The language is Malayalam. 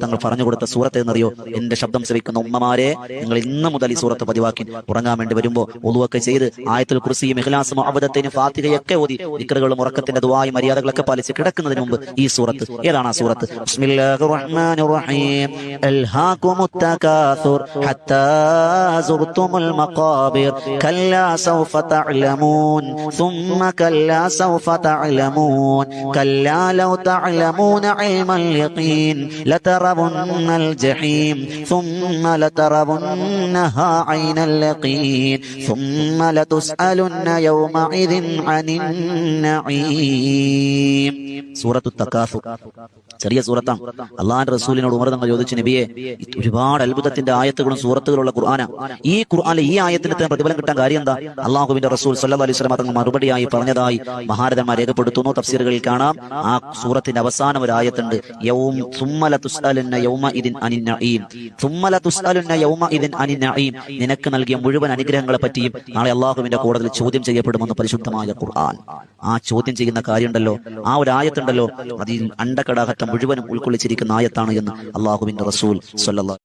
തങ്ങൾ പറഞ്ഞു കൊടുത്ത സൂറത്ത് എന്നറിയോ? എന്റെ ശബ്ദം ശ്രവിക്കുന്ന ഉമ്മമാരെ, നിങ്ങൾ ഇന്ന് മുതൽ ഈ സൂറത്ത് പതിവാക്കി ഉറങ്ങാൻ വേണ്ടി വരുമ്പോൾ ഒളുവൊക്കെ ചെയ്ത് ആയത്തുൽ കുർസിയും ഇഖ്ലാസും അബദത്തിനും ഫാത്തിഹയൊക്കെ ഓതി ദിക്റുകളും ഉറക്കത്തിന്റെ ദുആയും മര്യാദകളൊക്കെ പാലിച്ച് കിടക്കുന്നതിന് മുമ്പ് ഈ സൂറത്ത്, ഏതാണ് ആ സൂറത്ത്? ബിസ്മില്ലാഹിർ റഹ്മാനിർ റഹീം. അൽഹാകുമുത് തകാസുർ ഹത്താ സുർതുമുൽ മഖാബിർ കല്ലാ സൗഫ തഅലമൂൻ സുമ്മ കല്ലാ സൗഫ തഅലമൂൻ കല്ലാ ലൗ തഅലമൂന ഇൽമൽ യഖീൻ ലതറവുന്നൽ ജഹീം സുമ്മ ലതറവുന്നഹാ ഐനൽ യഖീൻ സുമ്മ ലതുസ്അലുന്ന യൗമഇദിൻ അനിൻ നഈം. സൂറത്തുൽ തകാസുർ ചെറിയ സൂറത്താണ്. അള്ളാഹുവിന്റെ റസൂലിനോട് ഉമർ തങ്ങൾ ചോദിച്ചു, നബിയെ, ഒരുപാട് അത്ഭുതത്തിന്റെ ആയത്തുകളും സൂറത്തുകളുള്ള ഖുർആനാ. ഈ ഖുർആനിലെ ഈ ആയത്തിന് പ്രതിഫലം കിട്ടാൻ കാര്യം എന്താ? അള്ളാഹുവിന്റെ റസൂൽ സല്ലല്ലാഹു അലൈഹി വസല്ലം തങ്ങൾ മറുപടിയായി പറഞ്ഞതായി മഹാരഥന്മാർ രേഖപ്പെടുത്തുന്നു. തഫ്സീറുകളിൽ കാണാം, ആ സൂറത്തിന്റെ അവസാനം ഒരു ആയത്തുണ്ട്, നിനക്ക് നൽകിയ മുഴുവൻ അനുഗ്രഹങ്ങളെ പറ്റിയും നാളെ അള്ളാഹുവിന്റെ കോടതിയിൽ ചോദ്യം ചെയ്യപ്പെടുമെന്ന് പരിശുദ്ധമായ ഖുർആൻ. ആ ചോദ്യം ചെയ്യുന്ന കാര്യമുണ്ടല്ലോ, ആ ഒരു ആയത്തുണ്ടല്ലോ, അതിൽ അണ്ടക്കടാകത്തം മുഴുവനും ഉൾക്കൊള്ളിച്ചിരിക്കുന്ന ആയത്താണ് എന്ന് അള്ളാഹുവിന്റെ റസൂൽ സ്വല്ലല്ലാഹു